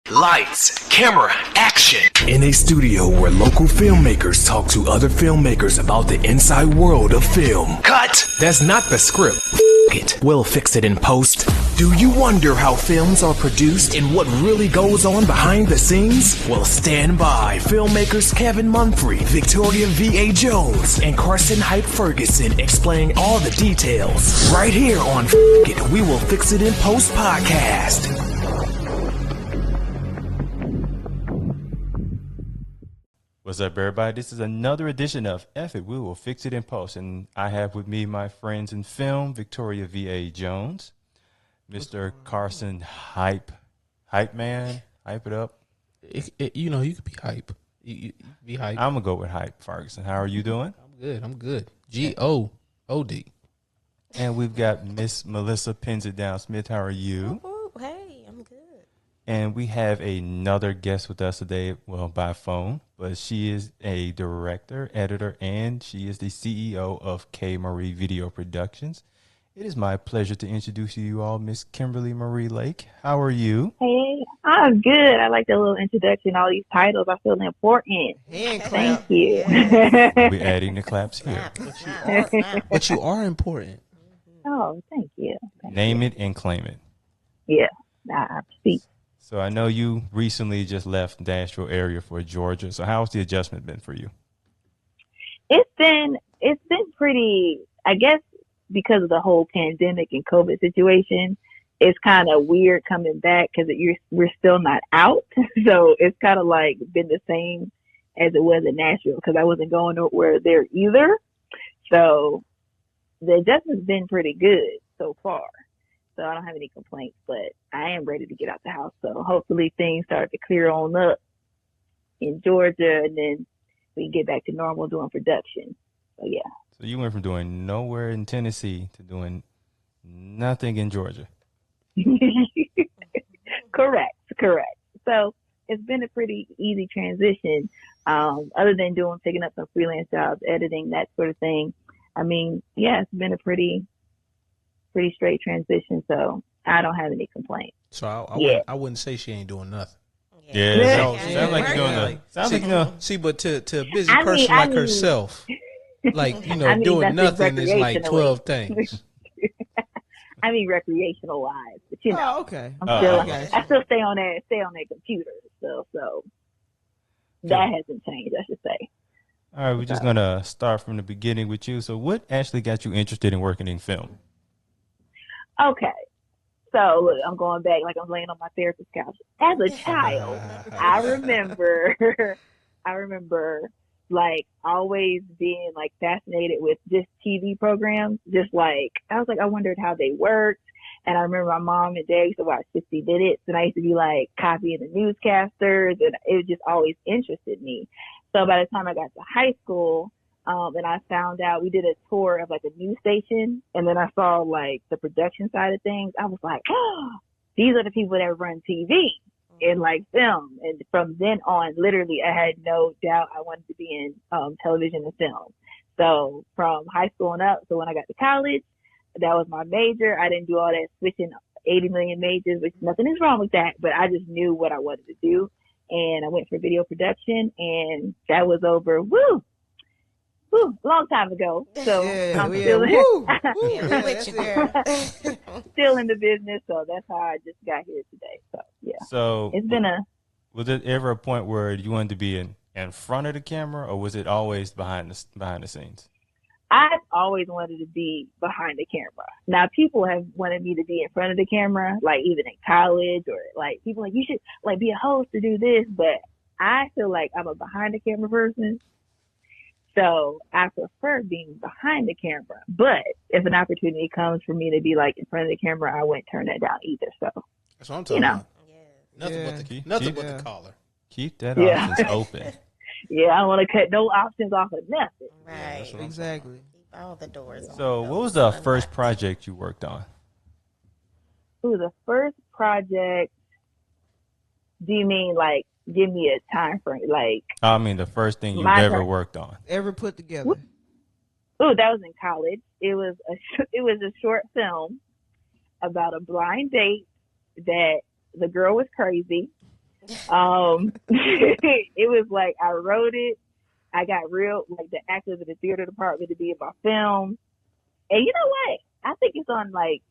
Lights, camera, action. In a studio where local filmmakers talk to other filmmakers about the inside world of film. Cut. That's not the script. It. We'll fix it in post. Do you wonder how films are produced and what really goes on behind the scenes? Well, stand by. Filmmakers Kevin Munfrey, Victoria V.A. Jones, and Carson Hype Ferguson explain all the details. Right here on It, We Will Fix It in Post podcast. What's up, everybody? This is another edition of F It, We Will Fix It in Post. And I have with me my friends in film, Victoria V.A. Jones, Mr. Carson Hype Man. Hype it up. You could be hype. You be hype. I'm going to go with Hype Ferguson. How are you doing? I'm good. G-O-O-D. And we've got Miss Melissa Pins It Down Smith. How are you? Oh, hey, I'm good. And we have another guest with us today, well, by phone, but she is a director, editor, and she is the CEO of K. Marie Video Productions. It is my pleasure to introduce you all, Miss Kimberly Marie Lake. How are you? Hey, I'm good. I like the little introduction, all these titles. I feel important. Thank you. We're adding the claps here. But you are important. Oh, thank you. Name it and claim it. Yeah, I speak. So I know you recently just left the Nashville area for Georgia. So how's the adjustment been for you? It's been pretty, I guess, because of the whole pandemic and COVID situation. It's kind of weird coming back because we're still not out. So it's kind of like been the same as it was in Nashville because I wasn't going nowhere there either. So the adjustment's been pretty good so far. So I don't have any complaints, but I am ready to get out the house. So hopefully things start to clear on up in Georgia, and then we can get back to normal doing production. So yeah. So you went from doing nowhere in Tennessee to doing nothing in Georgia. Correct. So it's been a pretty easy transition. Other than picking up some freelance jobs, editing, that sort of thing. I mean, yeah, it's been a pretty straight transition, so I don't have any complaints. So I wouldn't say she ain't doing nothing. Sounds like you're doing nothing. Sounds like you know. See, but to a busy person like herself, like doing nothing is like 12 things. I mean, recreational wise, but Oh, okay. I still stay on that computer still, so that hasn't changed, I should say. All right, we're just gonna start from the beginning with you. So, what actually got you interested in working in film? Okay. So look, I'm going back like I'm laying on my therapist couch. As a child, I remember like always being like fascinated with just TV programs. Just like, I was like, I wondered how they worked. And I remember my mom and dad used to watch 60 Minutes, and I used to be like copying the newscasters, and it just always interested me. So by the time I got to high school, and I found out, we did a tour of like a news station, and then I saw like the production side of things. I was like, oh, these are the people that run TV and like film. And from then on, literally, I had no doubt I wanted to be in television and film. So from high school and up, so when I got to college, that was my major. I didn't do all that switching 80 million majors, which nothing is wrong with that, but I just knew what I wanted to do. And I went for video production, and that was over, a long time ago. So I'm still still in the business. So that's how I just got here today. So yeah. So it's been was it ever a point where you wanted to be in front of the camera, or was it always behind the scenes? I've always wanted to be behind the camera. Now people have wanted me to be in front of the camera, like even in college, or like people like, you should like be a host to do this, but I feel like I'm a behind the camera person. So I prefer being behind the camera, but if an opportunity comes for me to be like in front of the camera, I wouldn't turn that down either. So that's what I'm talking about. Nothing but the collar. Keep that options open. Yeah, I don't want to cut no options off of nothing. Right, exactly. Keep all the doors open. So what was the first project you worked on? Ooh, the first project, do you mean like give me a time frame? Like, I mean, the first thing you ever worked on. Ever put together? Oh, that was in college. It was a short film about a blind date that the girl was crazy. It was like I wrote it. I got like the actors in the theater department to be in my film. And you know what? I think it's on like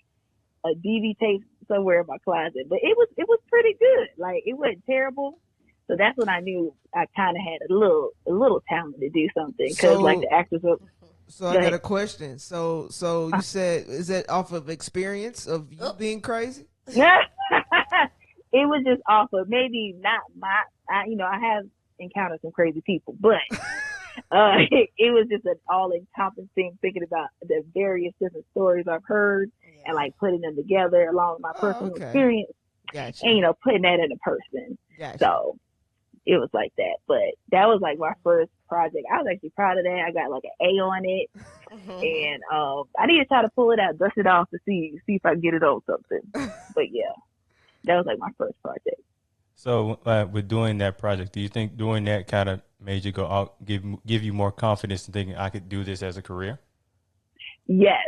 a DV tape somewhere in my closet, but it was pretty good. Like it wasn't terrible. So that's when I knew I kind of had a little talent to do something, because like the actors were. So I got a question. So you said, is that off of experience of you being crazy? Yeah. It was just off of maybe not I have encountered some crazy people, but it was just an all-encompassing thinking about the various different stories I've heard and like putting them together along with my personal experience. Gotcha. And putting that in a person. Gotcha. So it was like that. But that was like my first project. I was actually proud of that. I got like an A on it. And I need to try to pull it out, dust it off to see if I can get it on something. But yeah, that was like my first project. So with doing that project, do you think doing that kind of made you go out, give you more confidence in thinking I could do this as a career? Yes,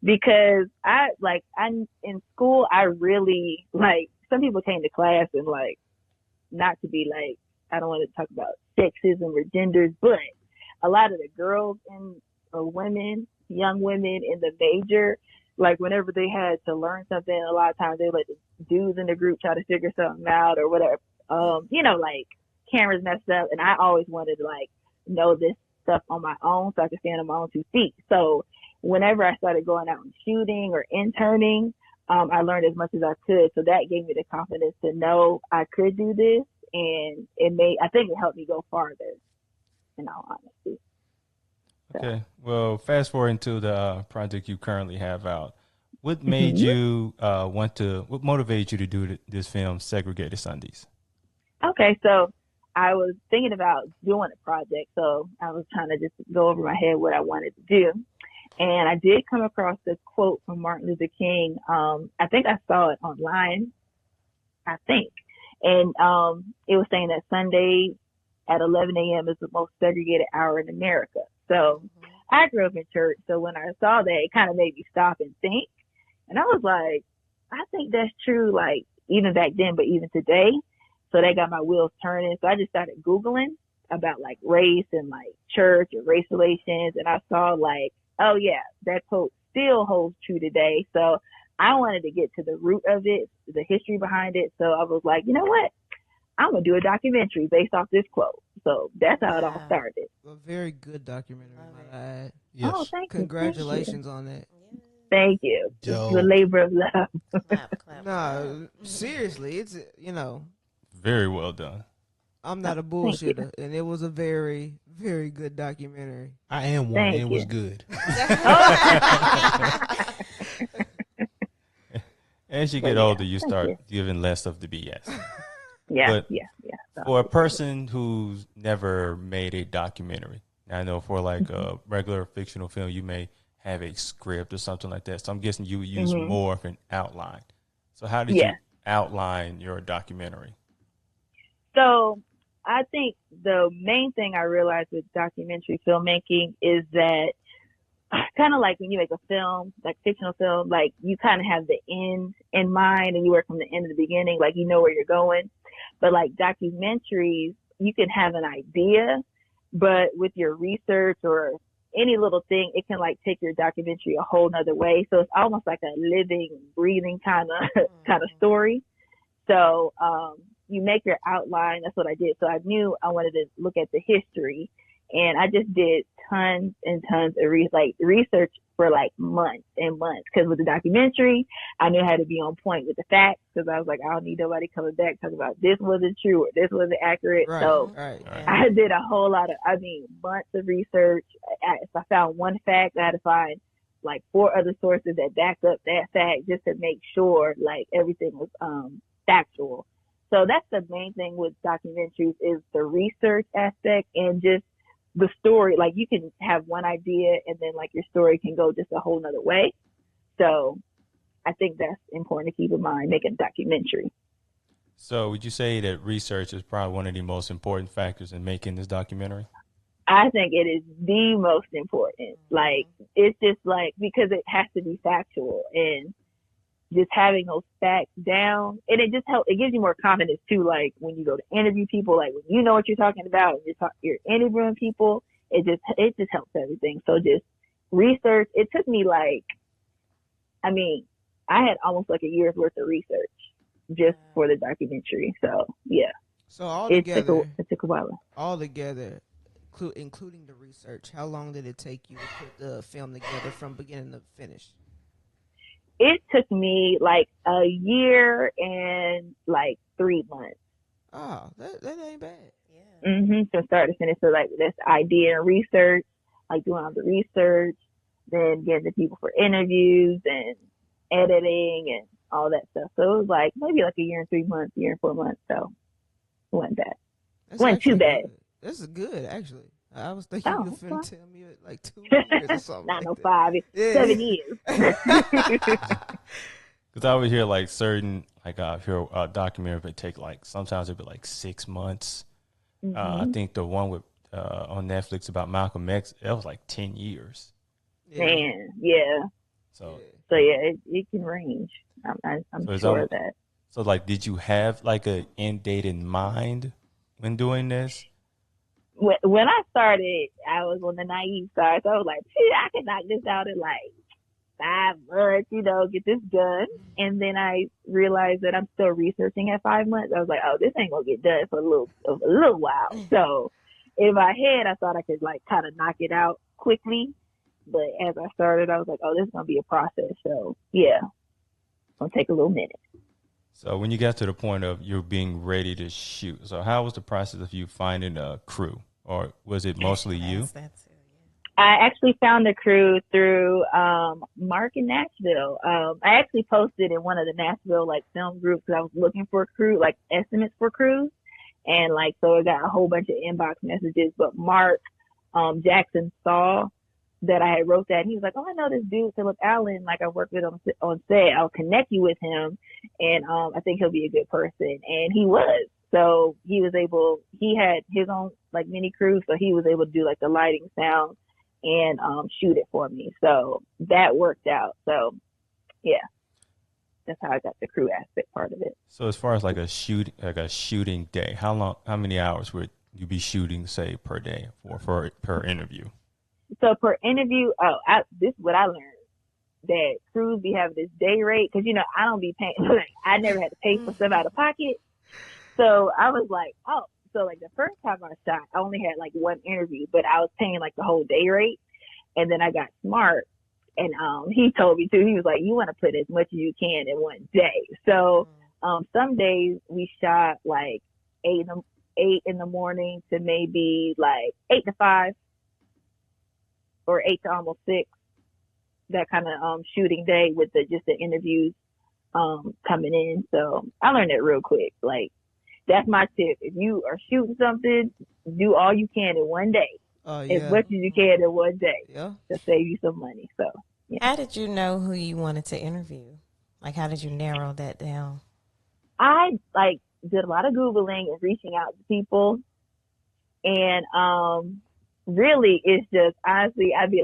because I'm in school, I really like, some people came to class and like, not to be like, I don't want to talk about sexism or genders, but a lot of the girls or women, young women in the major, like whenever they had to learn something, a lot of times they let the dudes in the group try to figure something out or whatever. Like cameras messed up, and I always wanted to like know this stuff on my own so I could stand on my own 2 feet. So whenever I started going out and shooting or interning, I learned as much as I could. So that gave me the confidence to know I could do this, and I think it helped me go farther, in all honesty. Okay. Well, fast forward to the project you currently have out. What made you what motivated you to do this film, Segregated Sundays? Okay, so I was thinking about doing a project, so I was trying to just go over my head what I wanted to do. And I did come across this quote from Martin Luther King. I think I saw it online, And it was saying that Sunday at 11 a.m. is the most segregated hour in America. So I grew up in church, so when I saw that, it kind of made me stop and think. And I was like, I think that's true, like, even back then, but even today. So that got my wheels turning. So I just started Googling about, like, race and, like, church or race relations. And I saw, like, oh, yeah, that quote still holds true today. So I wanted to get to the root of it, the history behind it. So I was like, you know what? I'm going to do a documentary based off this quote. So that's how it all started. A very good documentary, my lad. Yes. Oh, thank you. Congratulations on that. Thank you. It's a labor of love. No, seriously, it's, Very well done. I'm not a bullshitter, and it was a very, very good documentary. I am one, and it was good. As you get older, you start giving less of the BS. Yeah. For a person who's never made a documentary, I know for like a regular fictional film, you may have a script or something like that. So I'm guessing you would use more of an outline. So how did you outline your documentary? So I think the main thing I realized with documentary filmmaking is that kind of like when you make a film, like fictional film, like you kind of have the end in mind and you work from the end to the beginning, like you know where you're going. But like documentaries, you can have an idea, but with your research or any little thing, it can like take your documentary a whole nother way. So it's almost like a living, breathing kind of story. So you make your outline. That's what I did. So I knew I wanted to look at the history. And I just did tons and tons of research for like months and months. Because with the documentary, I knew how to be on point with the facts. Because I was like, I don't need nobody coming back talking about this wasn't true or this wasn't accurate. Right, so right. I did a whole lot of, months of research. If I found one fact, I had to find like 4 other sources that backed up that fact just to make sure like everything was factual. So that's the main thing with documentaries is the research aspect and just the story. Like you can have one idea and then like your story can go just a whole nother way. So I think that's important to keep in mind making a documentary. So would you say that research is probably one of the most important factors in making this documentary? I think it is the most important. Like it's just like because it has to be factual and just having those facts down, and it just helps. It gives you more confidence too. Like when you go to interview people, like when you know what you're talking about, and you're interviewing people, it just helps everything. So just research. It took me like, I mean, I had almost like a year's worth of research just for the documentary. So yeah. So all together, it took a while. All together, including the research, how long did it take you to put the film together from beginning to finish? It took me like a year and like 3 months. Oh, that ain't bad. Yeah. From start to finish. So like this idea and research, like doing all the research, then getting the people for interviews and editing and all that stuff. So it was like maybe like a year and 3 months, year and 4 months. So it wasn't bad. It wasn't too bad. Good. This is good, actually. I was thinking you were finna tell me like 2 years or something. Not like no that. 5, 7 years. Because I would hear like certain, like if you're a documentary, it take like, sometimes it'd be like 6 months. I think the one with on Netflix about Malcolm X, that was like 10 years. Man, yeah. So yeah, it can range. I'm sure of that. So like, did you have like an end date in mind when doing this? When I started, I was on the naive side, so I was like, I can knock this out in like 5 months, get this done. And then I realized that I'm still researching at 5 months. I was like, oh, this ain't gonna get done for a little while. So in my head, I thought I could like kind of knock it out quickly. But as I started, I was like, oh, this is gonna be a process. So yeah, it's gonna take a little minute. So when you got to the point of you being ready to shoot, so how was the process of you finding a crew, or was it mostly you? I actually found the crew through Mark in Nashville. I actually posted in one of the Nashville like film groups because I was looking for a crew, like estimates for crews, and like so I got a whole bunch of inbox messages. But Mark Jackson saw that I had wrote that, and he was like, "Oh, I know this dude, Philip Allen. Like I worked with him on set. I'll connect you with him, and I think he'll be a good person." And he was. So he was able. He had his own like mini crew, so he was able to do like the lighting, sound, and shoot it for me. So that worked out. So yeah, that's how I got the crew aspect part of it. So as far as like a shooting day, how many hours would you be shooting, say, per day for per interview? So per interview, this is what I learned, that crews be having this day rate, because I don't be paying. Like, I never had to pay for stuff out of pocket. So I was like, oh. So like the first time I shot, I only had like one interview, but I was paying like the whole day rate. And then I got smart, and he told me too. He was like, you want to put as much as you can in one day. So some days we shot like 8 in the morning to maybe like 8 to 5 or 8 to almost 6. That kind of shooting day with just the interviews coming in. So I learned it real quick. Like, that's my tip. If you are shooting something, do all you can in one day. As much as you can in one day. Yeah. To save you some money. So yeah. How did you know who you wanted to interview? Like, how did you narrow that down? I did a lot of Googling and reaching out to people. And really, it's just, honestly, I'd be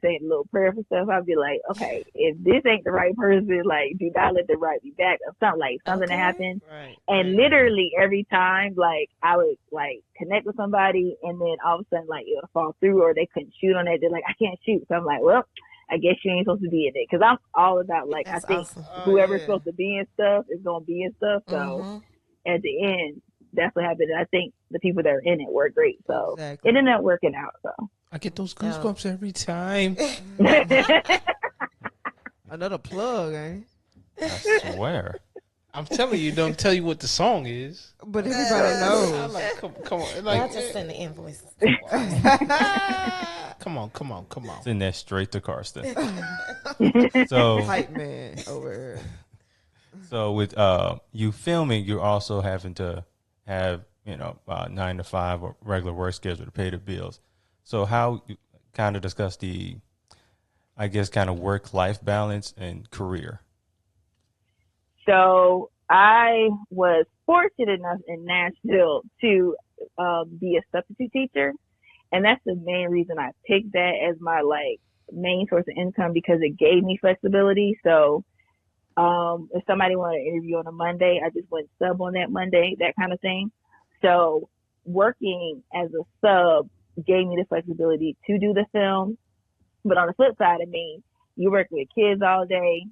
saying a little prayer for stuff. I'd be like, okay, if this ain't the right person, like, do not let them write me back or something that happened. Right. And literally every time, like, I would, like, connect with somebody, and then all of a sudden, like, it would fall through, or they couldn't shoot on it. They're like, I can't shoot. So I'm like, well, I guess you ain't supposed to be in it. Because I'm all about, like, that's I think awesome. Whoever's supposed to be in stuff is going to be in stuff. So at the end, that's what happened. I think the people that are in it were great. So it ended up working out. So I get those goosebumps every time. Another plug, ain't I swear. I'm telling you, don't tell you what the song is. But everybody knows. Like, come on. Like, I'll just send the invoices. Come on. Send that straight to Karsten. So hype man over here. So with you filming, you're also having to have 9 to 5 or regular work schedule to pay the bills. So how you kind of discuss the, I guess, kind of work-life balance and career? So I was fortunate enough in Nashville to be a substitute teacher, and that's the main reason I picked that as my main source of income, because it gave me flexibility. So If somebody wanted to interview on a Monday, I just went sub on that Monday, that kind of thing. So working as a sub gave me the flexibility to do the film. But on the flip side, I mean, you work with kids all day,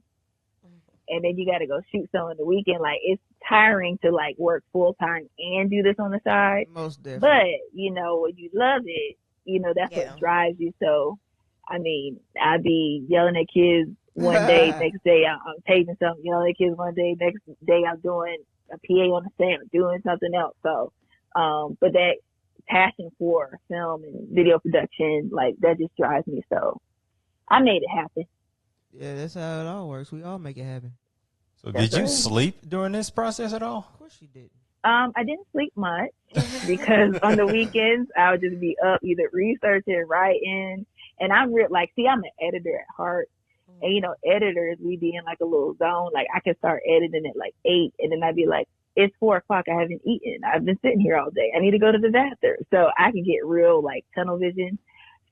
and then you got to go shoot some on the weekend. Like, it's tiring to like work full time and do this on the side. Most definitely. But you know, when you love it, you know that's what drives you. So, I mean, I'd be yelling at kids one day, next day I'm taping something, yelling at kids one day, next day I'm doing a PA on the set, I'm doing something else. So, but that passion for film and video production, like that just drives me. So I made it happen. Yeah, that's how it all works. We all make it happen. So did you sleep during this process at all? Of course you did. I didn't sleep much because on the weekends I would just be up either researching, writing, and I'm like, see, I'm an editor at heart. And you know, editors, we be in like a little zone. Like I can start editing at like 8, and then I'd be like, it's 4 o'clock. I haven't eaten. I've been sitting here all day. I need to go to the bathroom. So I can get real like tunnel vision.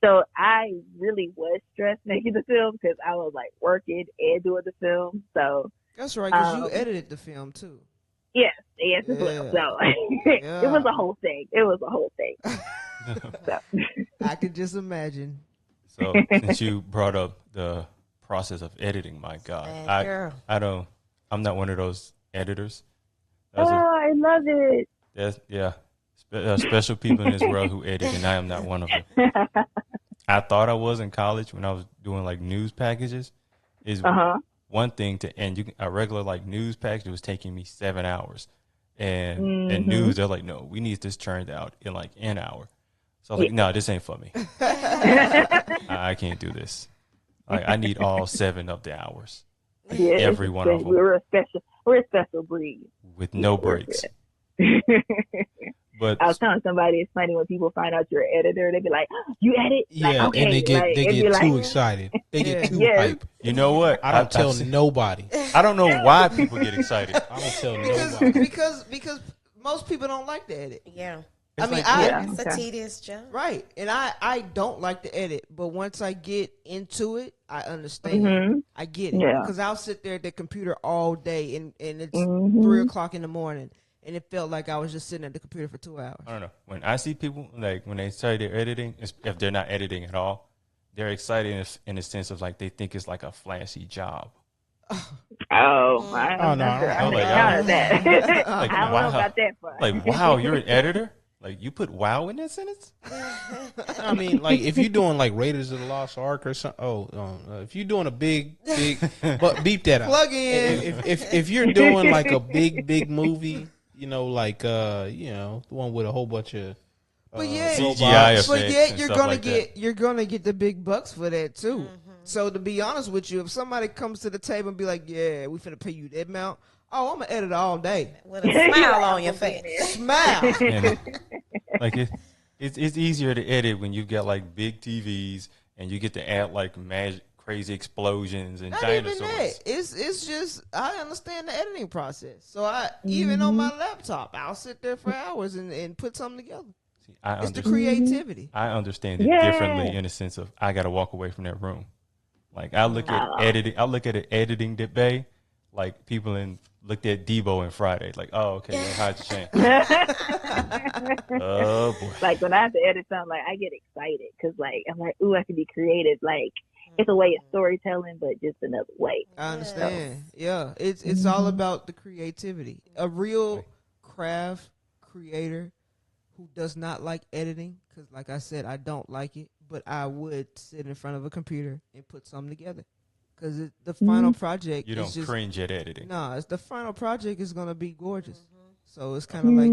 So I really was stressed making the film because I was like working and doing the film. So that's right, because you edited the film too. Yes, as well. So it was a whole thing. It was a whole thing. So. I could just imagine. So since you brought up the process of editing, my God, I'm not one of those editors. I love it. Special people in this world who edit, and I am not one of them. I thought I was in college when I was doing like news packages. Is one thing to end. A regular like news package was taking me 7 hours, and news they're like, no, we need this churned out in like an hour. So I was like, no, this ain't for me. I can't do this. Like I need all 7 of the hours. Like every one of them. We're a special breed with no breaks. But I was telling somebody it's funny when people find out you're an editor, they be like, "You edit?" Yeah, like, okay. And they get too excited. They get too hype. You know what? I don't tell nobody. I don't know why people get excited. I don't tell nobody because most people don't like to edit. Yeah. It's a tedious job. Right. And I don't like to edit, but once I get into it, I understand. I get it. Because I'll sit there at the computer all day and it's 3 o'clock in the morning. And it felt like I was just sitting at the computer for 2 hours. I don't know. When I see people, like, when they say they're editing, if they're not editing at all, they're excited in the sense of, like, they think it's like a flashy job. I don't know about that part. Like, wow, you're an editor? Like, you put wow in that sentence? I mean, like, if you're doing, like, Raiders of the Lost Ark or something, if you're doing a big, but beep that out. Plug in. If you're doing, like, a big movie, you know, like, the one with a whole bunch of CGI effects, but yet you're gonna get the big bucks for that too. So to be honest with you, if somebody comes to the table and be like, "Yeah, we finna pay you that amount," oh, I'm an editor all day with a smile on your face. Smile. Like it's easier to edit when you've got like big TVs and you get to add like magic, crazy explosions and Not dinosaurs. Even that. It's just I understand the editing process. So I even on my laptop, I'll sit there for hours and put something together. It's the creativity. I understand it differently in the sense of I got to walk away from that room. Like I look at editing. I look at an editing debate. Like people looked at Debo and Friday. Like, oh, okay, well, how'd you change? Oh boy! Like when I have to edit something, like I get excited because like I'm like, ooh, I can be creative. Like it's a way of storytelling, but just another way. I understand. Yeah, it's all about the creativity. A real craft creator who does not like editing, because like I said, I don't like it, but I would sit in front of a computer and put something together. Because the final project, you don't cringe at editing. No, the final project is gonna be gorgeous. So it's kind of like,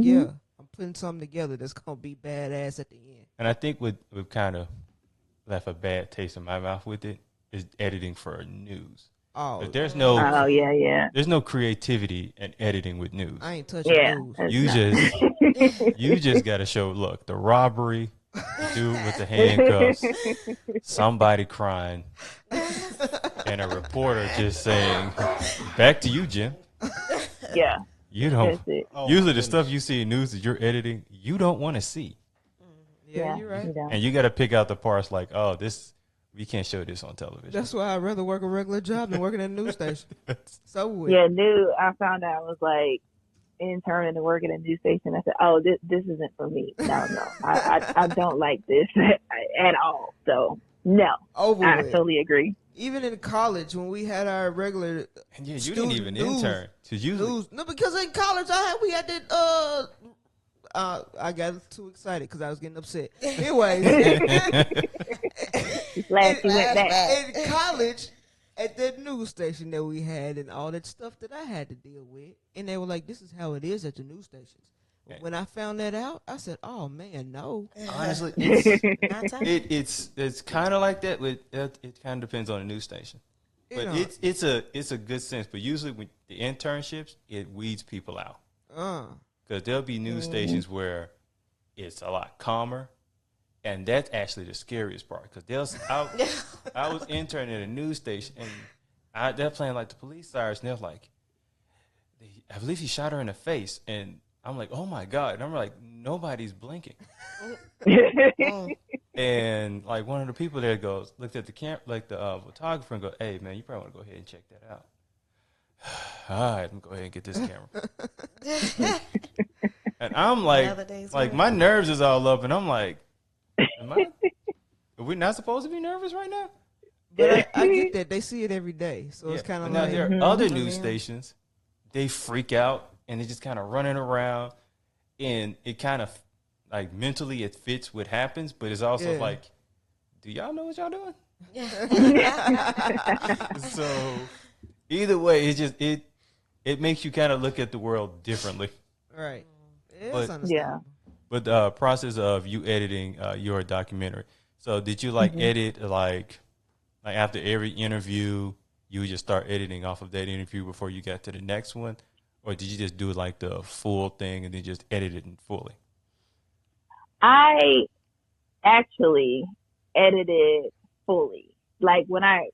I'm putting something together that's gonna be badass at the end. And I think what kind of left a bad taste in my mouth with it is editing for news. Oh, but there's no. There's no creativity in editing with news. I ain't touching news. You just got to show. Look, the robbery. The dude with the handcuffs, somebody crying, and a reporter just saying, "Back to you, Jim." Yeah, you don't. Usually, the stuff you see in news that you're editing, you don't want to see. Yeah, you're right. And you got to pick out the parts like, "Oh, this We can't show this on television. That's why I'd rather work a regular job than working at a news station. So weird. Yeah, I found out I was like interning and working at a news station. I said, oh, this isn't for me. No, I don't like this at all. So no, Over I with. totally agree. Even in college, when we had our regular And yeah, you student didn't even news- intern. Cause usually, news, no, because in college we had that. I got too excited because I was getting upset. Anyways, Glad you went back. in college, at that news station that we had and all that stuff that I had to deal with, and they were like, "This is how it is at the news stations." When I found that out, I said, "Oh man, no." honestly, Not time. it's kind of like that. But it kind of depends on the news station. You But know. it's a good sense. But usually with the internships, it weeds people out. Because there'll be news stations where it's a lot calmer, and that's actually the scariest part. Because I was interning at a news station, and they're playing like the police sirens, and they're like, I believe he shot her in the face, and I'm like, oh my god, and I'm like, nobody's blinking, and like one of the people there looked at the photographer and go, hey man, you probably want to go ahead and check that out. All right, let me go ahead and get this camera. And I'm like my nerves is all up, and I'm like, are we not supposed to be nervous right now? But I get that they see it every day, so it's kind of Now like there are other news stations, they freak out and they just kind of running around, and it kind of like mentally it fits what happens, but it's also like, do y'all know what y'all doing? So either way, it makes you kind of look at the world differently. right. It's But- understandable. But the process of you editing your documentary. So did you like edit like after every interview, you would just start editing off of that interview before you got to the next one? Or did you just do like the full thing and then just edit it fully? I actually edited fully. Like when I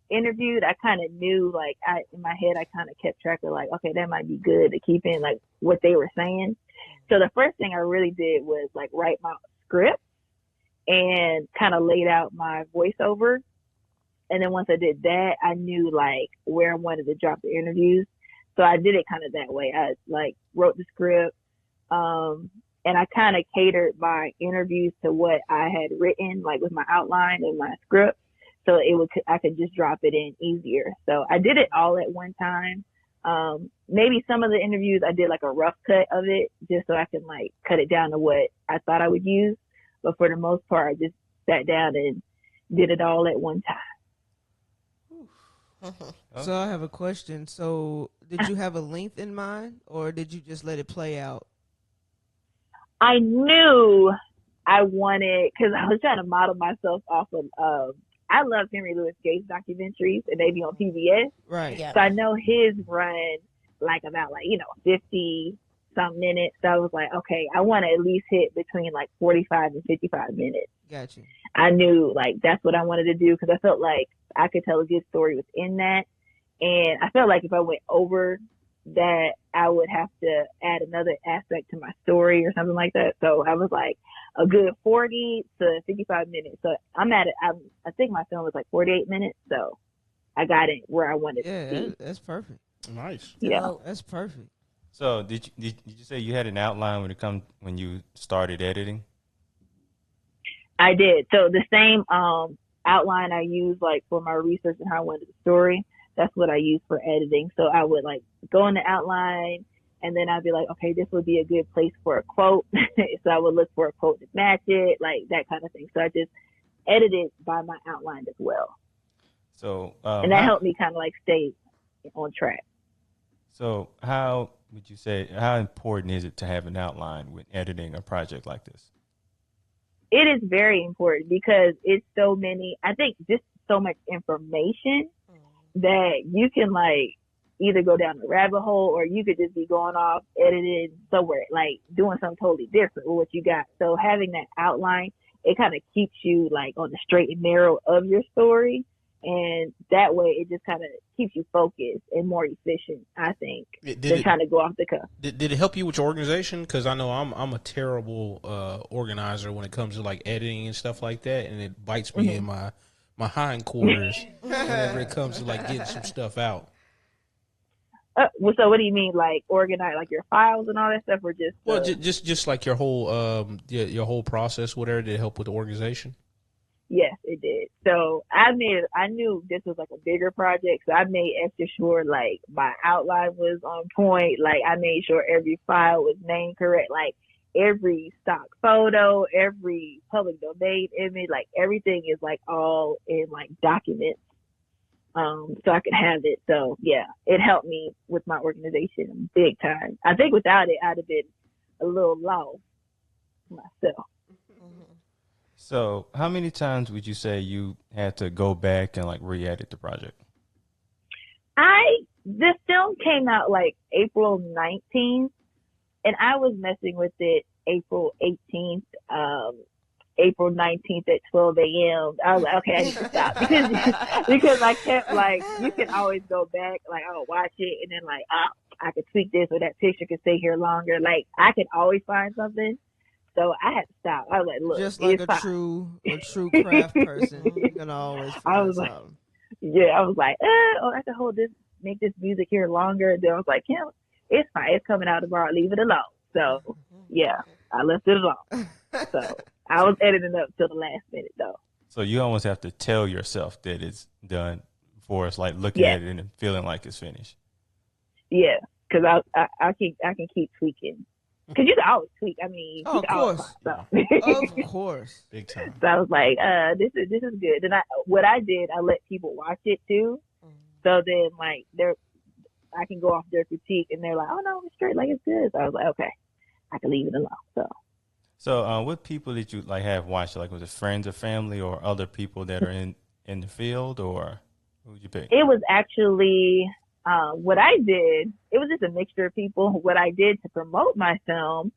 interviewed, I kind of knew, like in my head, I kind of kept track of like, okay, that might be good to keep in like what they were saying. So the first thing I really did was like write my script and kind of laid out my voiceover. And then once I did that, I knew like where I wanted to drop the interviews. So I did it kind of that way. I like wrote the script, and I kind of catered my interviews to what I had written, like with my outline and my script. So I could just drop it in easier. So I did it all at one time. Maybe some of the interviews I did like a rough cut of it just so I can like cut it down to what I thought I would use. But for the most part, I just sat down and did it all at one time. So I have a question. So did you have a length in mind, or did you just let it play out? I knew I wanted, because I was trying to model myself off of, I love Henry Louis Gates documentaries, and they be on PBS. Right. Yeah. So I know his run like about like, 50 some minutes. So I was like, okay, I want to at least hit between like 45 and 55 minutes. Got you. I knew like that's what I wanted to do because I felt like I could tell a good story within that. And I felt like if I went over that, I would have to add another aspect to my story or something like that. So I was like a good 40 to 55 minutes. So I'm at it. I think my film was like 48 minutes. So I got it where I wanted Yeah, to be. that's perfect. Nice. Yeah. That's perfect. So did you say you had an outline when you started editing? I did. So the same outline I used like for my research and how I wanted the story, that's what I used for editing. So I would like go in the outline and then I'd be like, okay, this would be a good place for a quote. So I would look for a quote to match it, like that kind of thing. So I just edited by my outline as well. So And that helped me kind of like stay on track. So how would you say, how important is it to have an outline when editing a project like this? It is very important because it's so many, I think just so much information that you can like either go down the rabbit hole or you could just be going off editing somewhere, like doing something totally different with what you got. So having that outline, it kind of keeps you like on the straight and narrow of your story. And that way it just kind of keeps you focused and more efficient, I think, than trying to go off the cuff. Did it help you with your organization? Because I know I'm a terrible organizer when it comes to like editing and stuff like that, and it bites me in my my hindquarters whenever it comes to like getting some stuff out. Well, so what do you mean, like organize, like your files and all that stuff, or just? Well, just like your whole whole process, whatever, did it help with the organization? Yes, it did. So I knew this was like a bigger project, so I made extra sure like my outline was on point. Like I made sure every file was named correct, like every stock photo, every public domain image, like everything is like all in like documents. So I could have it. So yeah, it helped me with my organization big time. I think without it, I'd have been a little lost myself. So, how many times would you say you had to go back and like re-edit the project? This film came out like April 19th, and I was messing with it April 18th, April 19th at 12 a.m. I was like, okay, I need to stop because I kept like, you can always go back, like I'll watch it and then like, I could tweak this or that picture could stay here longer. Like I can always find something. So I had to stop. I was like, look, just like a fine. true craft person, you're gonna always find I was like, something. Yeah, I was like, I can hold this, make this music here longer. Then I was like, yeah, it's fine. It's coming out tomorrow. Leave it alone. So yeah, I left it alone. So I was editing up till the last minute though. So you almost have to tell yourself that it's done before it's like looking at it and feeling like it's finished. Yeah, because I can keep tweaking. Because you can always tweak. I mean, of course, of course, big time. So I was like, this is good. And what I did, I let people watch it too. So then, like, I can go off their critique, and they're like, oh no, it's straight, like it's good. So I was like, okay, I can leave it alone. So, what people did you like have watch? Like, was it friends or family or other people that are in the field, or who did you pick? It was actually. What I did, it was just a mixture of people. What I did to promote my film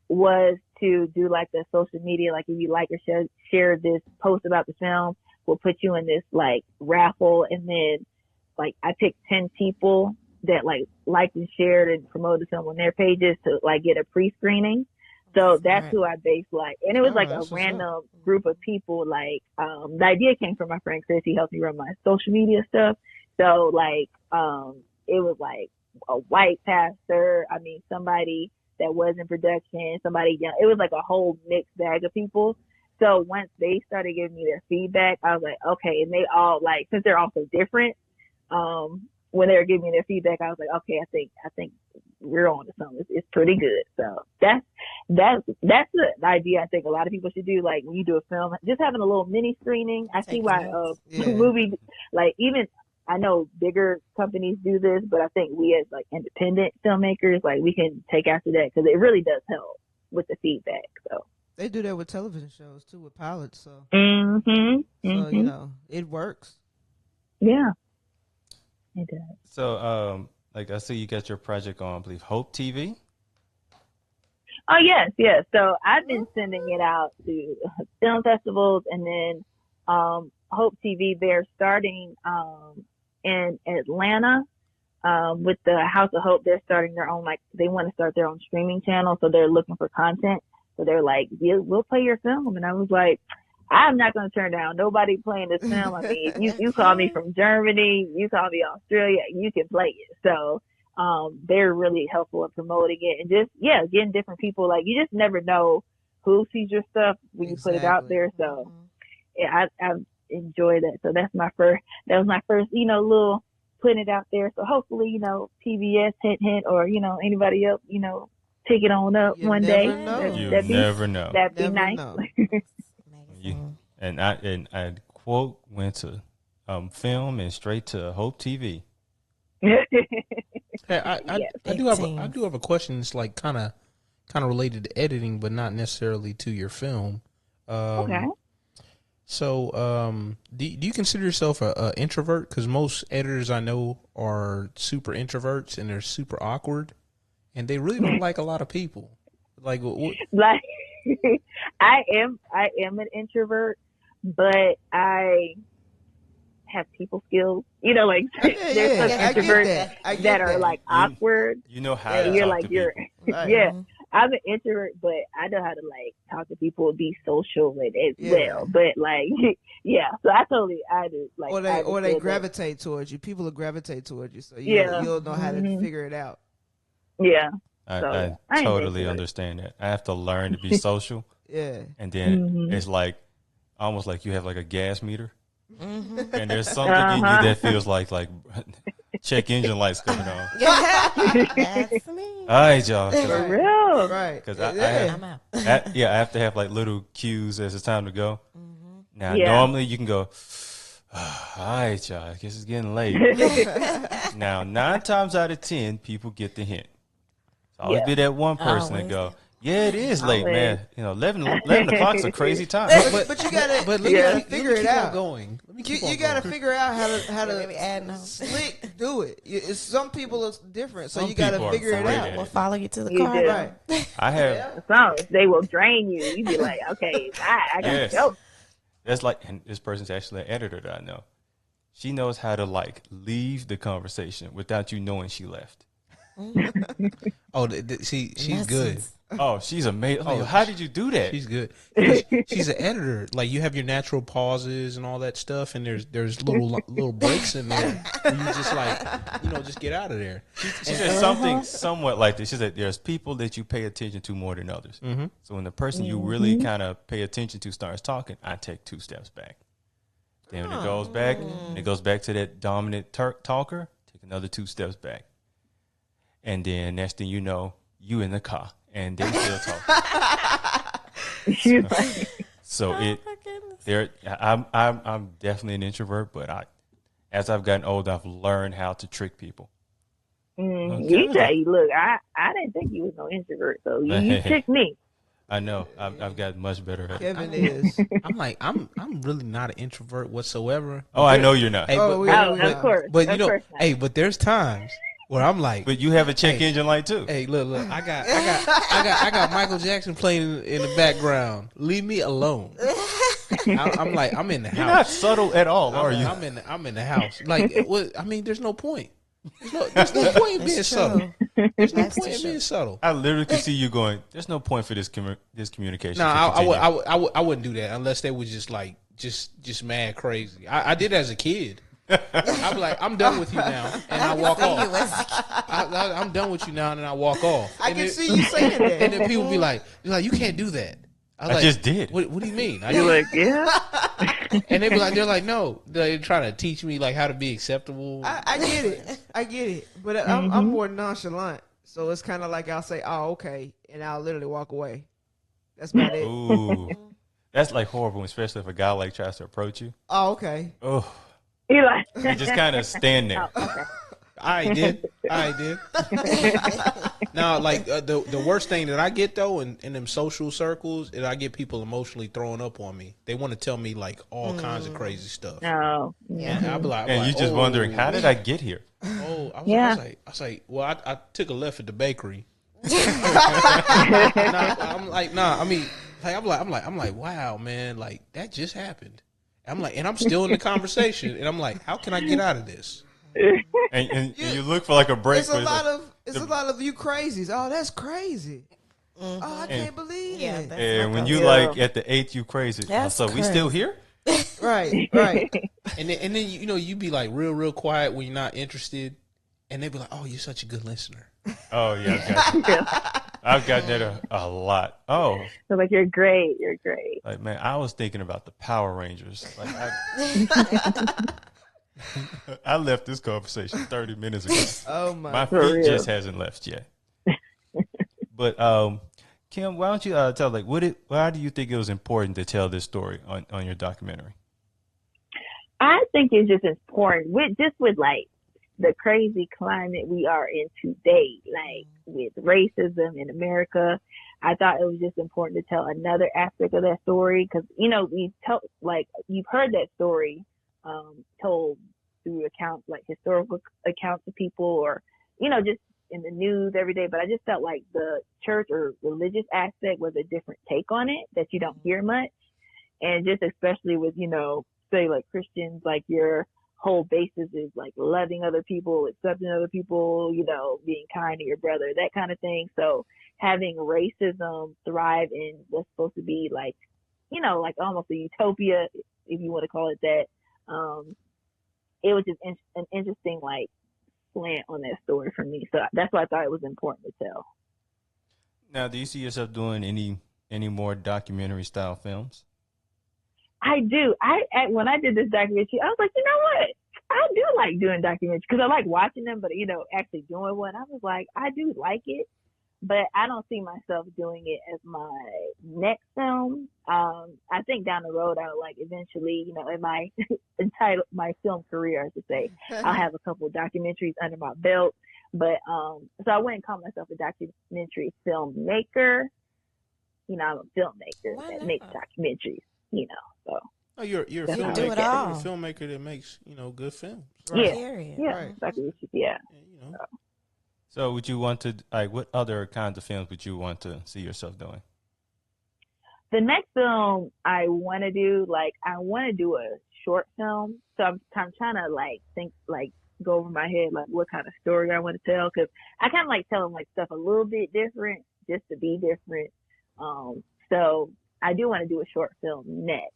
was to do like the social media, like if you like or share this post about the film, we'll put you in this like raffle. And then like I picked 10 people that like liked and shared and promoted the film on their pages to like get a pre-screening. So that's who I based like, and it was like a random group of people. Like, the idea came from my friend Chris. He helped me run my social media stuff. So like, it was like a white pastor. I mean, somebody that was in production, somebody young. It was like a whole mixed bag of people. So once they started giving me their feedback, I was like, okay. And they all like, since they're all so different, when they were giving me their feedback, I was like, okay, I think we're on to something. It's pretty good. So that's the idea I think a lot of people should do. Like when you do a film, just having a little mini screening. I see why movie, like even I know bigger companies do this, but I think we as like independent filmmakers, like we can take after that because it really does help with the feedback. So they do that with television shows too, with pilots. So, so you know, it works. Yeah, it does. So, like I see you got your project on, I believe, Hope TV. Oh yes. So I've been sending it out to film festivals, and then Hope TV. They're starting in Atlanta with the House of Hope. They're starting their own, like they want to start their own streaming channel, so they're looking for content. So they're like, yeah, we'll play your film, and I was like, I'm not going to turn down nobody playing this film. I mean, you call me from Germany, you call me Australia, you can play it. So, they're really helpful in promoting it and just, getting different people. Like, you just never know who sees your stuff when you put it out there. So, I enjoy that. So that was my first, little putting it out there. So hopefully, PBS, hint, or, anybody else, pick it on up one day. You never know. That'd be nice. And I quote went to film and straight to Hope TV. Hey, I do have a question. It's like kind of related to editing, but not necessarily to your film. Okay. So, do you consider yourself a introvert? Because most editors I know are super introverts and they're super awkward, and they really don't like a lot of people. Like, like I am an introvert, but I have people skills. Like there's some introverts that are like awkward. You know how to you're talk like to you're people. yeah. I'm an introvert, but I know how to like talk to people and be social with as well. But like, yeah. So I do like. Or they understood that. gravitate towards you. People will gravitate towards you, so you'll know how to figure it out. Yeah. I I totally understand that. I have to learn to be social. Yeah. And then it's like almost like you have like a gas meter. And there's something in you that feels like check engine lights coming on. That's me. All right, y'all. For real. Right. Because I'm out. I have to have like little cues as it's time to go. Now, normally you can go, all right, y'all, I guess it's getting late. Now, 9 times out of 10, people get the hint. So always be that one person that go, yeah, it is late, man. 11 o'clock's a crazy time. But you gotta, figure it out. Going. You gotta figure out how to Maybe add no. slick do it. Some people are different, so Some you gotta people are figure it great out. at We'll follow you to the You car. do. Right. I have. Some they will drain you. You be like, okay, I gotta Yes. go. That's like, and this person's actually an editor that I know. She knows how to like leave the conversation without you knowing she left. Oh, she's good. Oh, she's amazing. Oh, how did you do that? She's good. She's an editor. Like you have your natural pauses and all that stuff, and there's little breaks in there. Where you just just get out of there. She said something somewhat like this. She said there's people that you pay attention to more than others. So when the person you really kind of pay attention to starts talking, I take 2 steps back. Then when it goes back, and it goes back to that dominant talker, take another 2 steps back. And then next thing you know, you in the car and they still talking. So I'm definitely an introvert, but as I've gotten older, I've learned how to trick people. You say, look, I didn't think you was no introvert, so you tricked me. I know. I've gotten much better at it. Kevin is. I'm really not an introvert whatsoever. Oh, I know you're not. Hey, Of course. but Of course not. but there's times where I'm like, But you have a check engine light too. hey, look, I got Michael Jackson playing in the background. Leave me alone. I'm like, I'm in the You're not house. subtle at all, are you? I'm in the house. Like, there's no point. There's no point in being subtle. There's no point in being subtle. I literally could see you going, there's no point for this communication. No, to continue." I wouldn't do that unless they was just like just mad crazy. I did as a kid. I'm like, I'm done with you now, and I walk off. I'm done with you now, and I walk off. I can see you saying that. And then people be like, you can't do that. I just did. What do you mean? You're like, yeah. And they're like, no. They're trying to teach me like how to be acceptable. I get it. But I'm more nonchalant, so it's kind of like I'll say, "Oh, okay," and I'll literally walk away. That's about it. Ooh, that's like horrible, especially if a guy like tries to approach you. Oh, okay. Oh, You're like, you just kind of stand there. I did. Now, like the worst thing that I get though in them social circles is I get people emotionally throwing up on me. They want to tell me like all kinds of crazy stuff. no. Yeah. And I'll be like, And you're just wondering, how did I get here? Oh, I was like, well, I took a left at the bakery. I'm like, wow, man, like that just happened. I'm like, and I'm still in the conversation, and I'm like, how can I get out of this? And you look for like a break. It's a lot of you crazies. Oh, that's crazy. Oh, I can't believe it. And when you like at the 8th, you crazy. That's So we still here? Right. And then you be like real quiet when you're not interested, and they be like, oh, you're such a good listener. Oh yeah, I've got that a lot. Oh, So like, you're great. You're great. like man, I was thinking about the Power Rangers. Like I left this conversation 30 minutes ago. Oh My For feet real. just hasn't left yet. But Kim, why don't you tell like why do you think it was important to tell this story on your documentary? I think it's just important with like the crazy climate we are in today, like with racism in America. I thought it was just important to tell another aspect of that story because, you've heard that story told through accounts, like historical accounts of people or, just in the news every day. But I just felt like the church or religious aspect was a different take on it that you don't hear much. And just especially with, say like Christians, like your whole basis is like loving other people, accepting other people, you know, being kind to your brother, that kind of thing. So having racism thrive in what's supposed to be like, you know, like almost a utopia, if you want to call it that. It was just an interesting like slant on that story for me. So that's why I thought it was important to tell. Now, do you see yourself doing any more documentary style films? I do. When I did this documentary, I was like, you know what? I do like doing documentaries because I like watching them, but you know, actually doing one, I was like, I do like it, but I don't see myself doing it as my next film. I think down the road, I'll like eventually, you know, in my my film career, I should say, I'll have a couple of documentaries under my belt. But so I wouldn't call myself a documentary filmmaker. You know, I'm a filmmaker that makes documentaries. You know, so. Oh, you're a That's filmmaker. do it You're a all. filmmaker that makes, you know, good films. Yeah, Period. yeah, Right. exactly. Yeah. And, you know, So would you want to, like, what other kinds of films would you want to see yourself doing? The next film I want to do, like, I want to do a short film. So I'm trying to like think, like, go over my head, like, what kind of story I want to tell. Cause I kind of like telling like stuff a little bit different just to be different. So I do want to do a short film next.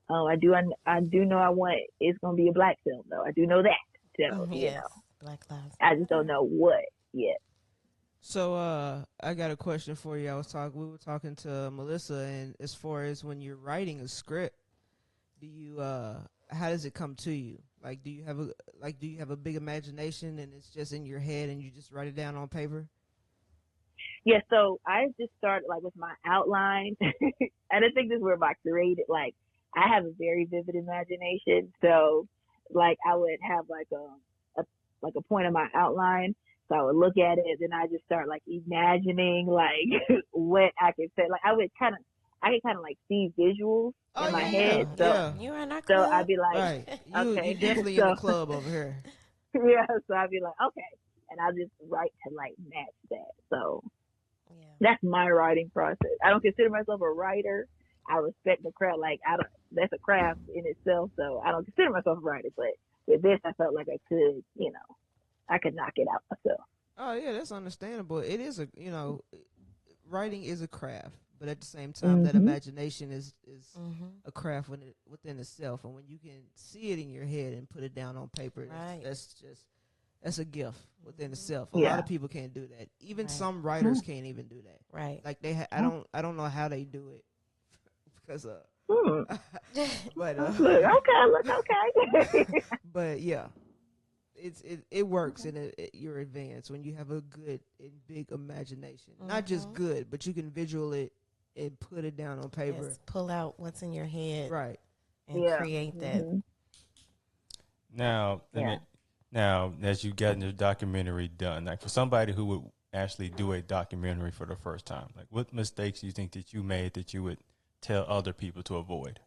I do know it's going to be a Black film though. I do know that. So, you Yes. know, Black Lives. I just don't know what yet. So I got a question for you. We were talking to Melissa, and as far as when you're writing a script, do you how does it come to you? Like, do you have a big imagination and it's just in your head and you just write it down on paper? Yeah, so I just started like with my outline. And I think this is where my creative, like, I have a very vivid imagination. So like I would have like a point of my outline. So I would look at it and I just start like imagining like what I could say. Like I could kind of like see visuals in my head. So You are not. so I'd be like, Right. okay. You definitely in the club over here. Yeah, so I'd be like, okay. And I'll just write to like match that. So Yeah. that's my writing process. I don't consider myself a writer. I respect the craft. Like that's a craft in itself. So I don't consider myself a writer. But with this, I felt like I could, you know, I could knock it out myself. Oh yeah, that's understandable. It is writing is a craft, but at the same time, that imagination is a craft within itself. And when you can see it in your head and put it down on paper, Right. that's a gift within itself. A lot of people can't do that. Even some writers can't even do that. Right. Like I don't know how they do it because but Look okay. but yeah, it works and you're advanced when you have a good and big imagination. Not just good, but you can visual it and put it down on paper. Yes, pull out what's in your head, Right. and create that. Now, now, as you get your documentary done, like for somebody who would actually do a documentary for the first time, like what mistakes do you think that you made that you would tell other people to avoid?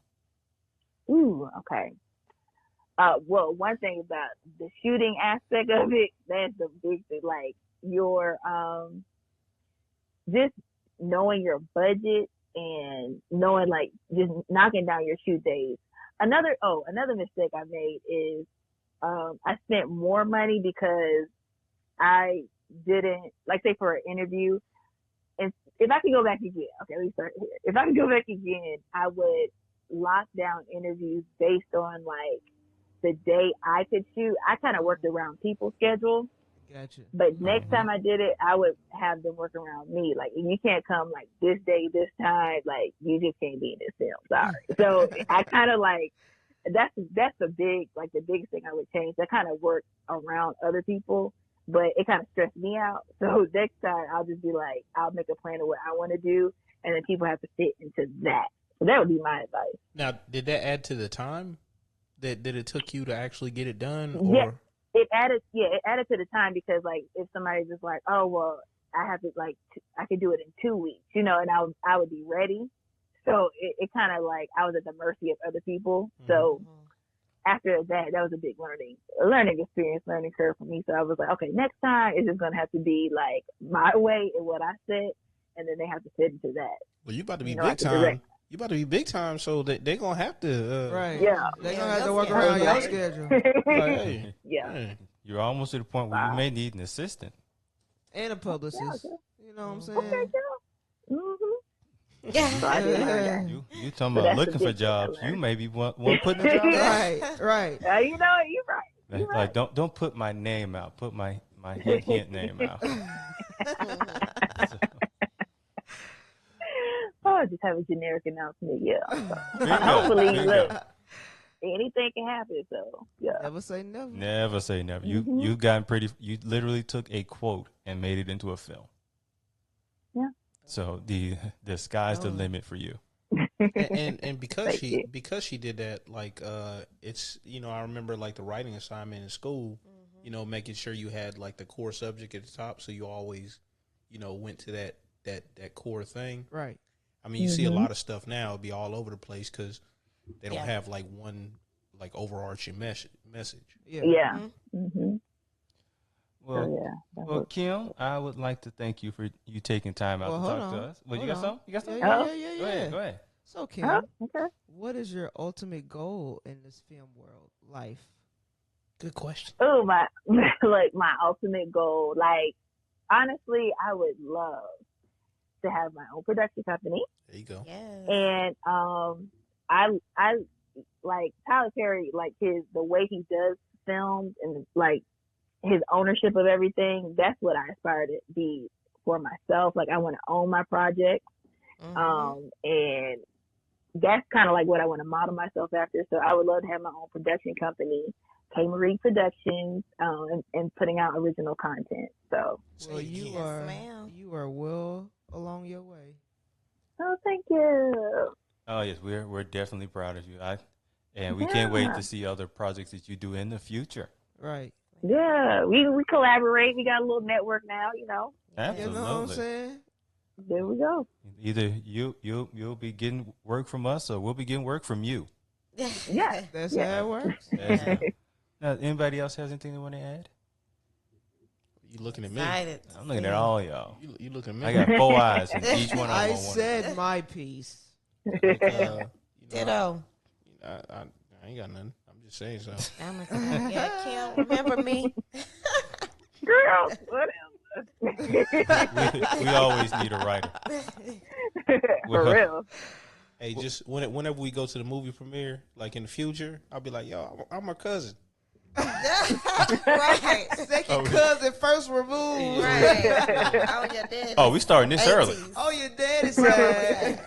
Ooh, okay. Well, one thing about the shooting aspect of it, that's the big thing. Like your just knowing your budget and knowing like just knocking down your shoot days. Another mistake I made is I spent more money because I didn't, like, say for an interview, and if I could go back again, okay, let me start here. If I could go back again, I would lock down interviews based on like the day I could shoot. I kind of worked around people's schedule. Gotcha. But next time I did it, I would have them work around me. Like, you can't come like this day, this time. Like, you just can't be in this film. Sorry. So I kind of like, that's the biggest thing I would change. I kind of work around other people, but it kind of stressed me out. So next time I'll just be like, I'll make a plan of what I want to do, and then people have to fit into that. So that would be my advice. now, did that add to the time that it took you to actually get it done? Yeah. Or It added to the time because like if somebody's just like, oh well, I have to like I could do it in 2 weeks, you know, and I would be ready. So it kind of like I was at the mercy of other people. So after that was a big learning experience, learning curve for me. So I was like, okay, next time it's just gonna have to be like my way and what I said, and then they have to fit into that. well, you about to be You know, big I could time. direct. You about to be big time, so they gonna have to. Right. Yeah. They're Yeah, gonna have to your work schedule. around your schedule Like, hey, Yeah. hey. You're almost to the point where you may need an assistant. and a publicist. Yeah, You know what I'm saying? okay, girl. So Yeah. I did learn that. You talking But about that's looking the for big thing I jobs? You learned. may be one putting the job out. Right. Right. You know, you're right. You're Like right. don't put my name out. Put my hint name out. Oh, just have a generic announcement. Yeah. Bingo, Hopefully, bingo. look, anything can happen. So, yeah. Never say never. Never say never. Mm-hmm. You gotten pretty. You literally took a quote and made it into a film. Yeah. So the sky's the limit for you. And because Thank she did that, like it's I remember like the writing assignment in school, making sure you had like the core subject at the top, so you always went to that core thing. Right. I mean, you see a lot of stuff now it'd be all over the place because they don't Yeah. have like one like overarching message. Yeah. Yeah. Mm-hmm. Well, So, yeah. That well, was- Kim, I would like to thank you for you taking time out Well, to hold talk to on. us. Well, you Hold got on. some? You got some? Yeah. Go ahead. Go ahead. So, Kim, Oh, okay. what is your ultimate goal in this film world, life? Good question. Oh, my, like my ultimate goal. Like, honestly, I would love to have my own production company. There you go. Yes. And I like Tyler Perry, like the way he does films and like his ownership of everything. That's what I aspire to be for myself. Like I want to own my project, and that's kind of like what I want to model myself after. So I would love to have my own production company, K Marie Productions, and putting out original content. So, Well, you Yes, are ma'am. you are well along your way. oh, thank you. Oh yes, we're definitely proud of you. And we can't wait to see other projects that you do in the future. Right. Yeah, we collaborate. We got a little network now. Absolutely. You know what I'm saying? There we go. Either you'll be getting work from us, or we'll be getting work from you. Yeah. That's Yeah. how it works. Now, anybody else has anything they want to add? You looking at me? Excited. I'm looking at all y'all. You looking at me? I got 4 eyes, and each one of them I on one. said my piece. Like, Ditto. I ain't got nothing. I'm just saying so. Yeah, Kim, remember me? Girl, whatever. We always need a writer. For real. Hey, just whenever we go to the movie premiere, like in the future, I'll be like, yo, I'm her cousin. Right. Second cousin, first removed. Right. Oh, your dad. Oh, we starting this early. 80s. Oh, your daddy side.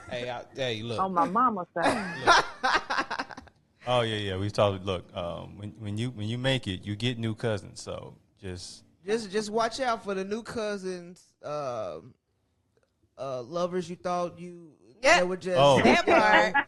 Hey, look. On my mama's side. Oh yeah. We talked. Look, when you make it, you get new cousins. So just Just watch out for the new cousins, lovers you thought you Yeah. they were just Oh. That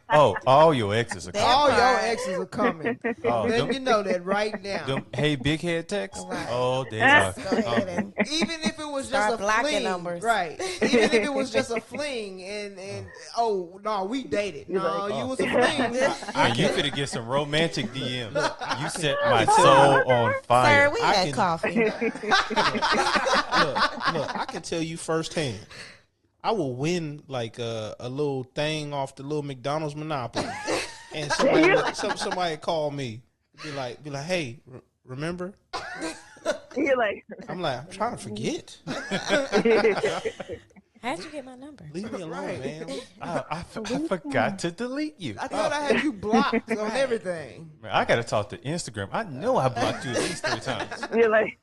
part. all your exes are coming. all your part. exes are coming. Oh, Let them- me know that right now. Them, hey, big head text. Right. Oh, they are. Go ahead and Even if it was Start just a blocking fling, numbers. right? Even if it was just a fling, and oh no, we dated. No, you was a fling. And you could get some romantic DMs. You set my soul on fire. Sir, we I had can- coffee. Look, I can tell you firsthand. I will win like a little thing off the little McDonald's Monopoly, and somebody call me, be like, hey, remember? You're like, I'm trying to forget. How'd you get my number? Leave me alone, man. I forgot to delete you. I thought I had you blocked on everything. Man, I got to talk to Instagram. I know I blocked you at least 3 times. you're like,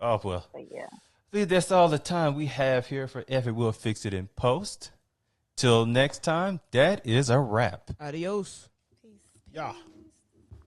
Oh, well. yeah. I think that's all the time we have here for F It Will Fix It in Post. Till next time, that is a wrap. Adios. Yeah.